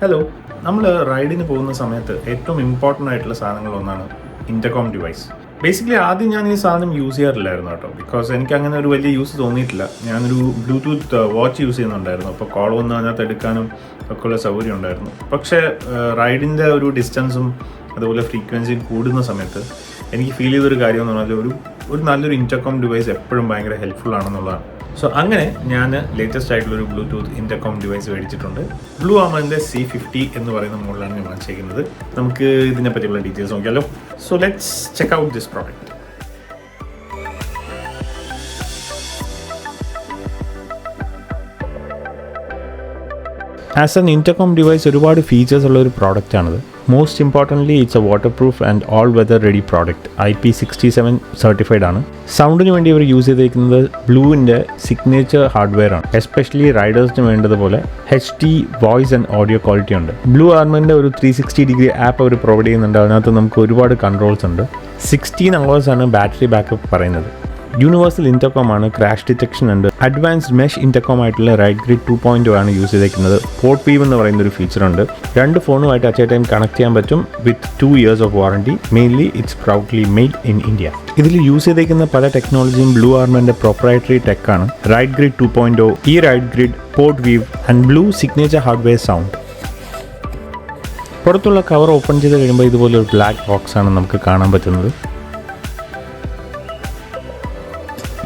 Hello, നമ്മൾ റൈഡിന് പോകുന്ന സമയത്ത് ഏറ്റവും ഇമ്പോർട്ടൻ്റ് ആയിട്ടുള്ള സാധനങ്ങളൊന്നാണ് ഇൻ്റർകോം ഡിവൈസ്. ബേസിക്കലി ആദ്യം ഞാൻ ഈ സാധനം യൂസ് ചെയ്യാറില്ലായിരുന്നു കേട്ടോ, ബിക്കോസ് എനിക്ക് അങ്ങനെ ഒരു വലിയ യൂസ് തോന്നിയിട്ടില്ല. ഞാനൊരു ബ്ലൂടൂത്ത് വാച്ച് യൂസ് ചെയ്യുന്നുണ്ടായിരുന്നു, അപ്പോൾ കോൾ വന്ന് അതിനകത്ത് എടുക്കാനും ഒക്കെ ഉള്ള സൗകര്യം ഉണ്ടായിരുന്നു. പക്ഷേ റൈഡിൻ്റെ ഒരു ഡിസ്റ്റൻസും അതുപോലെ ഫ്രീക്വൻസിയും കൂടുന്ന സമയത്ത് എനിക്ക് ഫീൽ ചെയ്തൊരു കാര്യം എന്ന് പറഞ്ഞാൽ ഒരു നല്ലൊരു ഇൻ്റർകോം ഡിവൈസ് എപ്പോഴും ഭയങ്കര ഹെൽപ്ഫുൾ ആണെന്നുള്ളതാണ്. സോ അങ്ങനെ ഞാൻ ലേറ്റസ്റ്റ് ആയിട്ടുള്ളൊരു ബ്ലൂടൂത്ത് ഇൻ്റർകോം ഡിവൈസ് മേടിച്ചിട്ടുണ്ട്. BluArmorൻ്റെ C50 എന്ന് പറയുന്ന മോഡലാണ് ഞാൻ വാങ്ങിച്ചിരിക്കുന്നത്. നമുക്ക് ഇതിനെപ്പറ്റിയുള്ള ഡീറ്റെയിൽസ് നോക്കിയാലോ. So let's check out this product. As an intercom device ഒരുപാട് ഫീച്ചേഴ്സ് ഉള്ള ഒരു പ്രോഡക്റ്റാണിത്. Most importantly it's a waterproof and all weather ready product. IP67 certified ആണ്. സൗണ്ടിന് വേണ്ടി അവർ യൂസ് ചെയ്തിരിക്കുന്നത് ബ്ലൂവിൻ്റെ സിഗ്നേച്ചർ ഹാർഡ്വെയർ ആണ്. എസ്പെഷ്യലി റൈഡേഴ്സിന് വേണ്ടതുപോലെ HD voice and audio quality ഉണ്ട്. BluArmorൻ്റെ ഒരു 360 ആപ്പ് അവർ പ്രൊവൈഡ് ചെയ്യുന്നുണ്ട്. അതിനകത്ത് നമുക്ക് ഒരുപാട് കൺട്രോൾസ് ഉണ്ട്. 16 hours ആണ് ബാറ്ററി ബാക്കപ്പ് പറയുന്നത്. യൂണിവേഴ്സൽ ഇൻ്റർകോം ആണ്, ക്രാഷ് ഡിറ്റക്ഷൻ ഉണ്ട്. അഡ്വാൻസ്ഡ് മെഷ് ഇൻ്റർകോം ആയിട്ടുള്ള റൈഡ് ഗ്രിഡ് 2.0 ആണ് യൂസ് ചെയ്തിരിക്കുന്നത്. പോർട്ട് വീവ് എന്ന് പറയുന്ന ഒരു ഫീച്ചർ ഉണ്ട്. 2 ഫോണുമായിട്ട് അറ്റ് എ ടൈം കണക്ട് ചെയ്യാൻ പറ്റും with 2 years of warranty. Mainly it's proudly made in India. ഇതിൽ യൂസ് ചെയ്തിരിക്കുന്ന പല ടെക്നോളജിയും BluArmorൻ്റെ പ്രൊപ്രൈറ്ററി ടെക്കാണ്. റൈഡ് ഗ്രിഡ് 2.0, ഈ ride grid, port weave and blue signature hardware sound. പുറത്തുള്ള കവർ ഓപ്പൺ ചെയ്ത് കഴിയുമ്പോൾ ഇതുപോലെ ഒരു ബ്ലാക്ക് ബോക്സ് ആണ് നമുക്ക് കാണാൻ പറ്റുന്നത്.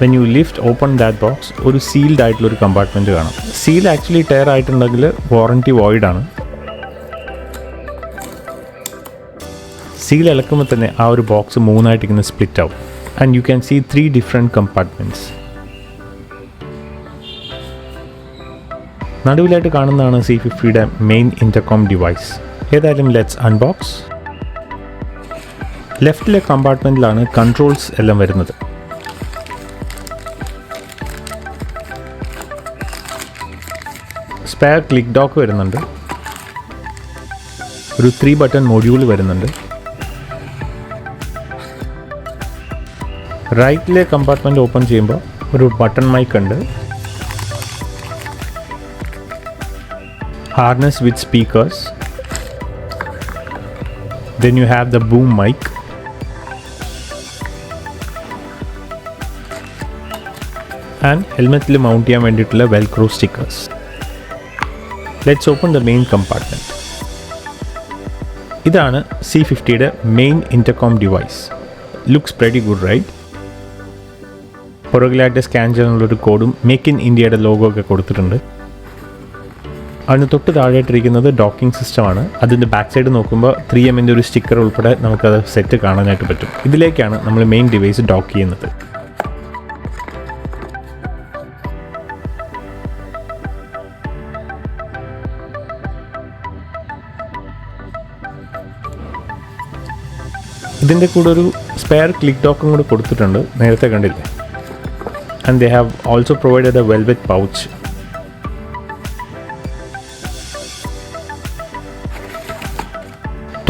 When you lift open that box ഒരു സീൽഡ് ആയിട്ടുള്ളൊരു കമ്പാർട്ട്മെൻറ്റ് കാണാം. സീൽ ആക്ച്വലി ടയർ ആയിട്ടുണ്ടെങ്കിൽ വാറണ്ടി വോയിഡ് ആണ്. സീൽ ഇളക്കുമ്പോൾ തന്നെ ആ ഒരു ബോക്സ് 3 ആയിട്ട് ഇങ്ങനെ സ്പ്ലിറ്റ് ആവും. And you can see 3 different compartments. നടുവിലായിട്ട് കാണുന്നതാണ് C50യുടെ മെയിൻ ഇൻ്റർകോം ഡിവൈസ്. ഏതായാലും ലെറ്റ്സ് അൺബോക്സ്. ലെഫ്റ്റിലെ കമ്പാർട്ട്മെൻറ്റിലാണ് കൺട്രോൾസ് എല്ലാം വരുന്നത്. സ്പെയർ ക്ലിക്ക് ഡോക്ക് വരുന്നുണ്ട്. ഒരു 3 ബട്ടൺ മൊഡ്യൂൾ വരുന്നുണ്ട്. റൈറ്റിലെ കമ്പാർട്ട്മെൻറ്റ് ഓപ്പൺ ചെയ്യുമ്പോൾ ഒരു ബട്ടൺ മൈക്ക് ഉണ്ട്. Harness with speakers. Then you have the boom mic. And ഹെൽമെറ്റിൽ മൗണ്ട് ചെയ്യാൻ വേണ്ടിയിട്ടുള്ള velcro stickers. Let's open the main compartment. ഇതാണ് C50യുടെ main intercom device. Looks pretty good, right? പുറകിലായിട്ട് സ്കാൻ ചെയ്യാനുള്ളൊരു കോഡും മേക്ക് ഇൻ ഇന്ത്യയുടെ ലോഗോ ഒക്കെ കൊടുത്തിട്ടുണ്ട്. അതിന് തൊട്ട് താഴെയായിട്ടിരിക്കുന്നത് ഡോക്കിംഗ് സിസ്റ്റമാണ്. അതിൻ്റെ ബാക്ക് സൈഡ് നോക്കുമ്പോൾ 3Mൻ്റെ ഒരു സ്റ്റിക്കർ ഉൾപ്പെടെ നമുക്കത് സെറ്റ് കാണാനായിട്ട് പറ്റും. ഇതിലേക്കാണ് നമ്മൾ മെയിൻ ഡിവൈസ് ഡോക്ക് ചെയ്യുന്നത്. ഇതിൻ്റെ കൂടെ ഒരു സ്പെയർ ക്ലിക്ക് ഡോക്കും കൂടെ കൊടുത്തിട്ടുണ്ട്, നേരത്തെ കണ്ടില്ലേ. And they have also provided A velvet pouch.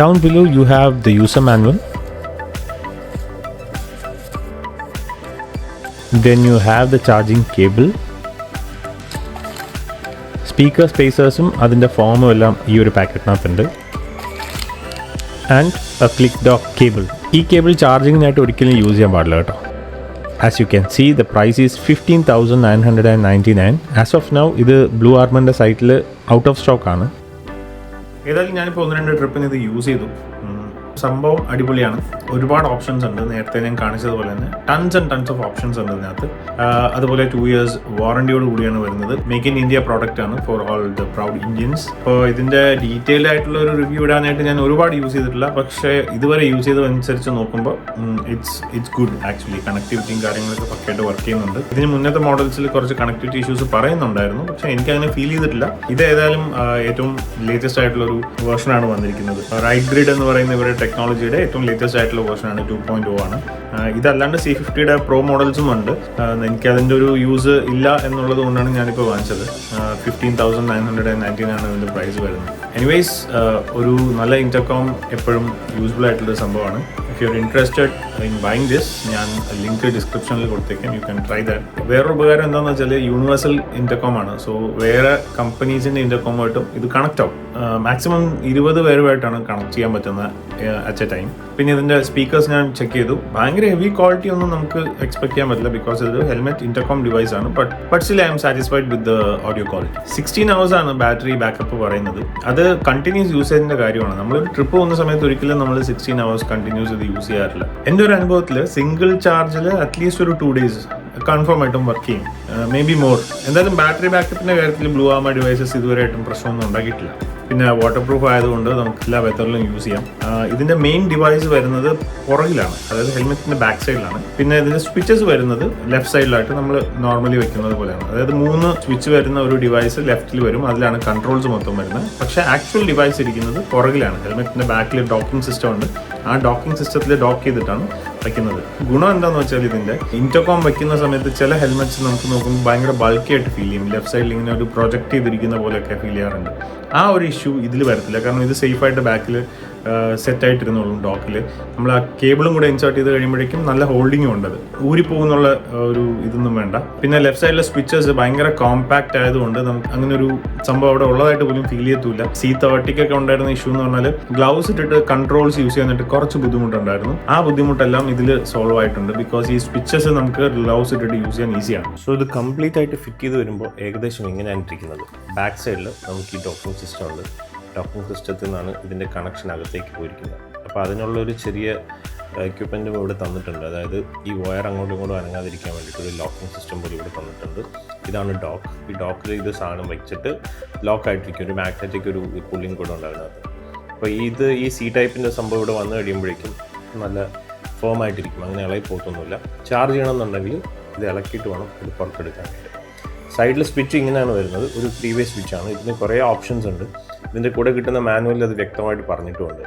Down below you have the user manual. Then you have the charging cable. Speaker spacers-ഉം അതിൻ്റെ ഫോമും എല്ലാം ഈ ഒരു പാക്കറ്റിനകത്തുണ്ട്. And a click dock cable. ഈ കേബിൾ ചാർജിങ്ങിനായിട്ട് ഒരിക്കലും യൂസ് ചെയ്യാൻ പാടില്ല കേട്ടോ. As you can see the price is 15,999. As of now ഇത് BluArmorൻ്റെ സൈറ്റിൽ ഔട്ട് ഓഫ് സ്റ്റോക്ക് ആണ്. ഏതായാലും ഞാനിപ്പോൾ 1-2 ട്രിപ്പിന് ഇത് യൂസ് ചെയ്തു. സംഭവം അടിപൊളിയാണ്. ഒരുപാട് ഓപ്ഷൻസ് ഉണ്ട്. നേരത്തെ ഞാൻ കാണിച്ചതുപോലെ തന്നെ tons and tons of options ഉണ്ട് ഇതിനകത്ത്. അതുപോലെ 2 years വാറണ്ടിയോട് കൂടിയാണ് വരുന്നത്. മേക്ക് ഇൻ ഇന്ത്യ പ്രോഡക്റ്റ് ആണ് for all the proud Indians. അപ്പോൾ ഇതിൻ്റെ ഡീറ്റെയിൽഡ് ആയിട്ടുള്ള ഒരു റിവ്യൂ ഇടാനായിട്ട് ഞാൻ ഒരുപാട് യൂസ് ചെയ്തിട്ടില്ല. പക്ഷേ ഇതുവരെ യൂസ് ചെയ്തതനുസരിച്ച് നോക്കുമ്പോൾ ഇറ്റ്സ് ഗുഡ് ആക്ച്വലി. കണക്ടിവിറ്റിയും കാര്യങ്ങളൊക്കെ പക്കയായിട്ട് വർക്ക് ചെയ്യുന്നുണ്ട്. ഇതിന് മുന്നത്തെ മോഡൽസിൽ കുറച്ച് കണക്ടിവിറ്റി ഇഷ്യൂസ് പറയുന്നുണ്ടായിരുന്നു, പക്ഷേ എനിക്കങ്ങനെ ഫീൽ ചെയ്തിട്ടില്ല. ഇത് ഏതായാലും ഏറ്റവും ലേറ്റസ്റ്റ് ആയിട്ടുള്ളൊരു വേർഷനാണ് വന്നിരിക്കുന്നത്. റൈഡ് ഗ്രിഡ് എന്ന് പറയുന്ന ഇവരുടെ ടെക്നോളജിയുടെ ഏറ്റവും ലേറ്റസ്റ്റ് ആയിട്ടുള്ള വേർഷനാണ്. 2.0 ആണ്. ഇതല്ലാണ്ട് C50യുടെ പ്രോ മോഡൽസും ഉണ്ട്. എനിക്കതിൻ്റെ ഒരു യൂസ് ഇല്ല എന്നുള്ളത് കൊണ്ടാണ് ഞാനിപ്പോൾ വാങ്ങിച്ചത്. 15,999 ആണ് ഇതിൻ്റെ പ്രൈസ് വരുന്നത്. എനിവേയ്സ് ഒരു നല്ല ഇൻ്റർകോം എപ്പോഴും യൂസ്ഫുൾ ആയിട്ടുള്ളൊരു സംഭവമാണ്. If you're interested in buying this, ഞാൻ ലിങ്ക് ഡിസ്ക്രിപ്ഷനിൽ കൊടുത്തേക്കാം. You can try that. വേറൊരു ഉപകാരം എന്താണെന്ന് വെച്ചാൽ യൂണിവേഴ്സൽ ഇൻ്റർകോം ആണ്. സോ വേറെ കമ്പനീസിൻ്റെ ഇൻ്റർകോമായിട്ടും ഇത് കണക്ട് ആവും. മാക്സിമം 20 പേരുമായിട്ടാണ് കണക്ട് ചെയ്യാൻ പറ്റുന്നത് അറ്റ് എ ടൈം. പിന്നെ ഇതിൻ്റെ സ്പീക്കേഴ്സ് ഞാൻ ചെക്ക് ചെയ്തു. ഭയങ്കര ഹെവി ക്വാളിറ്റി ഒന്നും നമുക്ക് എക്സ്പെക്ട് ചെയ്യാൻ പറ്റില്ല, ബിക്കോസ് ഇത് ഹെൽമെറ്റ് ഇൻ്റർകോം ഡിവൈസ് ആണ്. But still I M satisfied with the audio quality. 16 hours ആണ് ബാറ്ററി ബാക്കപ്പ് പറയുന്നത്. അത് കണ്ടിന്യൂസ് യൂസേജിൻ്റെ കാര്യമാണ്. നമ്മളൊരു ട്രിപ്പ് പോകുന്ന സമയത്ത് ഒരിക്കലും നമ്മൾ 16 hours കണ്ടിന്യൂസ് ഇത് യൂസ് ചെയ്യാറില്ല. എൻ്റെ ഒരു അനുഭവത്തിൽ സിംഗിൾ ചാർജിൽ അറ്റ്ലീസ്റ്റ് ഒരു 2 days കൺഫേം ആയിട്ടും വർക്ക് ചെയ്യും, മേ ബി മോർ. എന്തായാലും ബാറ്ററി ബാക്കപ്പിൻ്റെ കാര്യത്തിൽ BluArmor ഡിവൈസസ് ഇതുവരെയായിട്ടും പ്രശ്നമൊന്നും ഉണ്ടാക്കിയിട്ടില്ല. പിന്നെ വാട്ടർ പ്രൂഫ് ആയതുകൊണ്ട് നമുക്ക് എല്ലാ വെതറിലും യൂസ് ചെയ്യാം. ഇതിൻ്റെ മെയിൻ ഡിവൈസ് വരുന്നത് പുറകിലാണ്, അതായത് ഹെൽമെറ്റിൻ്റെ ബാക്ക് സൈഡിലാണ്. പിന്നെ ഇതിൻ്റെ സ്വിച്ചസ് വരുന്നത് ലെഫ്റ്റ് സൈഡിലായിട്ട് നമ്മൾ നോർമലി വെക്കുന്നത് പോലെയാണ്. അതായത് 3 സ്വിച്ച് വരുന്ന ഒരു ഡിവൈസ് ലെഫ്റ്റിൽ വരും, അതിലാണ് കൺട്രോൾസ് മൊത്തം വരുന്നത്. പക്ഷേ ആക്ച്വൽ ഡിവൈസ് ഇരിക്കുന്നത് പുറകിലാണ്. ഹെൽമെറ്റിൻ്റെ ബാക്കിൽ ഡോക്കിംഗ് സിസ്റ്റം ഉണ്ട്. ആ ഡോക്കിംഗ് സിസ്റ്റത്തിൽ ഡോക്ക് ചെയ്തിട്ടാണ് വയ്ക്കുന്നത്. ഗുണം എന്താണെന്ന് വെച്ചാൽ ഇതിൻ്റെ ഇൻ്റർകോം വയ്ക്കുന്ന സമയത്ത് ചില ഹെൽമെറ്റ്സ് നമുക്ക് നോക്കുമ്പോൾ ഭയങ്കര ബൾക്കി ആയിട്ട് ഫീൽ ചെയ്യും. ലെഫ്റ്റ് സൈഡിൽ ഇങ്ങനെ ഒരു പ്രൊജക്റ്റ് ചെയ്തിരിക്കുന്ന പോലെയൊക്കെ ഫീൽ ചെയ്യാറുണ്ട്. ആ ഒരു ഇഷ്യൂ ഇതിൽ വരത്തില്ല, കാരണം ഇത് സേഫായിട്ട് ബാക്കിൽ സെറ്റായിട്ടിരുന്നോളും. ഡോക്കിൽ നമ്മൾ ആ കേബിളും കൂടെ ഇൻസേർട്ട് ചെയ്ത് കഴിയുമ്പോഴേക്കും നല്ല ഹോൾഡിങ്ങും ഉണ്ട്. അത് ഊരിപ്പോകുന്നുള്ള ഒരു ഇതൊന്നും വേണ്ട. പിന്നെ ലെഫ്റ്റ് സൈഡിലെ സ്വിച്ചസ് ഭയങ്കര കോമ്പാക്റ്റ് ആയതുകൊണ്ട് നമുക്ക് അങ്ങനെ ഒരു സംഭവം അവിടെ ഉള്ളതായിട്ട് പോലും ഫീൽ ചെയ്യത്തില്ല. C30 ഉണ്ടായിരുന്ന ഇഷ്യൂ എന്ന് പറഞ്ഞാൽ ഗ്ലൗസ് ഇട്ടിട്ട് കൺട്രോൾസ് യൂസ് ചെയ്യാനായിട്ട് കുറച്ച് ബുദ്ധിമുട്ടുണ്ടായിരുന്നു. ആ ബുദ്ധിമുട്ടെല്ലാം ഇതിൽ സോൾവ് ആയിട്ടുണ്ട്, ബിക്കോസ് ഈ സ്വിച്ചസ് നമുക്ക് ഗ്ലൗസ് ഇട്ടിട്ട് യൂസ് ചെയ്യാൻ ഈസിയാണ്. സോ ഇത് കംപ്ലീറ്റ് ആയിട്ട് ഫിറ്റ് ചെയ്ത് വരുമ്പോൾ ഏകദേശം ഇങ്ങനെയാണ് ഇരിക്കുന്നത്. ബാക്ക് സൈഡിൽ നമുക്ക് ഈ ഡോക്കിംഗ് സിസ്റ്റം ഉണ്ട്. ഡോക്കിംഗ് സിസ്റ്റത്തിൽ നിന്നാണ് ഇതിൻ്റെ കണക്ഷൻ അകത്തേക്ക് പോയിരിക്കുന്നത്. അപ്പോൾ അതിനുള്ളൊരു ചെറിയ എക്യുപ്മെൻറ്റും ഇവിടെ തന്നിട്ടുണ്ട്. അതായത് ഈ വയർ അങ്ങോട്ടും ഇങ്ങോട്ടും അനങ്ങാതിരിക്കാൻ വേണ്ടിയിട്ട് ഒരു ലോക്കിംഗ് സിസ്റ്റം പോലും ഇവിടെ തന്നിട്ടുണ്ട്. ഇതാണ് ഡോക്ക്. ഈ ഡോക്കിൽ ഇത് സാധനം വെച്ചിട്ട് ലോക്കായിട്ടിരിക്കും. ഒരു മാഗ്നറ്റിക് ഒരു പുള്ളിങ് കൂടെ ഉണ്ടാകുന്നത്. അപ്പോൾ ഈ C ടൈപ്പിൻ്റെ സംഭവം ഇവിടെ വന്നു കഴിയുമ്പോഴേക്കും നല്ല ഫേം ആയിട്ടിരിക്കും, അങ്ങനെ ഇളകി പോത്തൊന്നുമില്ല. ചാർജ് ചെയ്യണമെന്നുണ്ടെങ്കിൽ ഇത് ഇളക്കിയിട്ട് വേണം ഇത് പുറത്തെടുക്കാൻ വേണ്ടി. സൈഡിൽ സ്വിച്ച് ഇങ്ങനെയാണ് വരുന്നത്. ഒരു 3-way സ്വിച്ചാണ്. ഇതിന് കുറേ ഓപ്ഷൻസ് ഉണ്ട്. ഇതിൻ്റെ കൂടെ കിട്ടുന്ന മാനുവലിൽ അത് വ്യക്തമായിട്ട് പറഞ്ഞിട്ടുമുണ്ട്.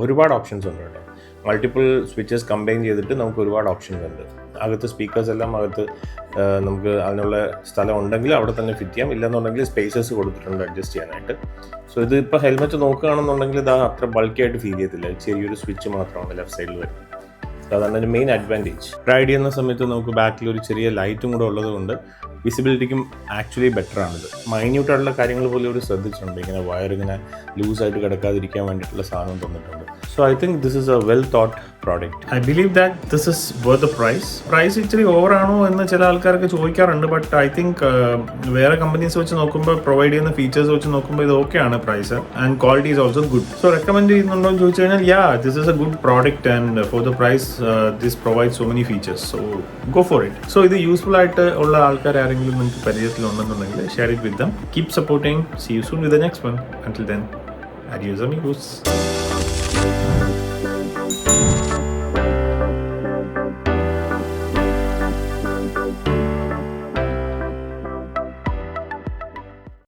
ഒരുപാട് ഓപ്ഷൻസ് ഉണ്ട് കേട്ടോ. മൾട്ടിപ്പിൾ സ്വിച്ചസ് കമ്പൈൻ ചെയ്തിട്ട് നമുക്ക് ഒരുപാട് ഓപ്ഷൻസ് ഉണ്ട്. അകത്ത് സ്പീക്കേഴ്സ് എല്ലാം അകത്ത് നമുക്ക് അതിനുള്ള സ്ഥലം ഉണ്ടെങ്കിൽ അവിടെ തന്നെ ഫിറ്റ് ചെയ്യാം. ഇല്ലെന്നുണ്ടെങ്കിൽ സ്പേസസ് കൊടുത്തിട്ടുണ്ട് അഡ്ജസ്റ്റ് ചെയ്യാനായിട്ട്. സോ ഇത് ഇപ്പോൾ ഹെൽമെറ്റ് നോക്കുകയാണെന്നുണ്ടെങ്കിൽ ഇത് അത്ര ബൾക്കി ആയിട്ട് ഫീൽ ചെയ്യത്തില്ല. ചെറിയൊരു സ്വിച്ച് മാത്രമാണ് ലെഫ്റ്റ് സൈഡിൽ വരുന്നത്. അതാണ് ഒരു മെയിൻ അഡ്വാൻറ്റേജ്. റൈഡ് ചെയ്യുന്ന സമയത്ത് നമുക്ക് ബാക്കിൽ ഒരു ചെറിയ ലൈറ്റും കൂടെ ഉള്ളതുകൊണ്ട് വിസിബിലിറ്റിക്കും ആക്ച്വലി ബെറ്റർ ആണിത്. മൈന്യൂട്ടായിട്ടുള്ള കാര്യങ്ങൾ പോലും ഒരു ശ്രദ്ധിച്ചിട്ടുണ്ട്. ഇങ്ങനെ വയർ ഇങ്ങനെ ലൂസായിട്ട് കിടക്കാതിരിക്കാൻ വേണ്ടിയിട്ടുള്ള സാധനം തന്നിട്ടുണ്ട്. So I think this is a well thought product. I believe that this is worth the price ഇച്ചിരി ഓവറാണോ എന്ന് ചില ആൾക്കാർക്ക് ചോദിക്കാറുണ്ട്. ബട്ട് ഐ തിങ്ക് വേറെ കമ്പനീസ് വെച്ച് നോക്കുമ്പോൾ പ്രൊവൈഡ് ചെയ്യുന്ന ഫീച്ചേഴ്സ് വെച്ച് നോക്കുമ്പോൾ ഇത് ഓക്കെയാണ് price. And quality is also good. So recommend ചെയ്യുന്നുണ്ടോ എന്ന് ചോദിച്ചു കഴിഞ്ഞാൽ this is a good product and for the price this provide so many features. So go for it. So ഇത് യൂസ്ഫുൾ ആയിട്ട് ഉള്ള ആൾക്കാർ ആരെങ്കിലും നിങ്ങൾക്ക് പരിചയത്തിലുണ്ടെന്നുണ്ടെങ്കിൽ share it with them. Keep supporting. See you soon with the next one. Until then, adios amigos.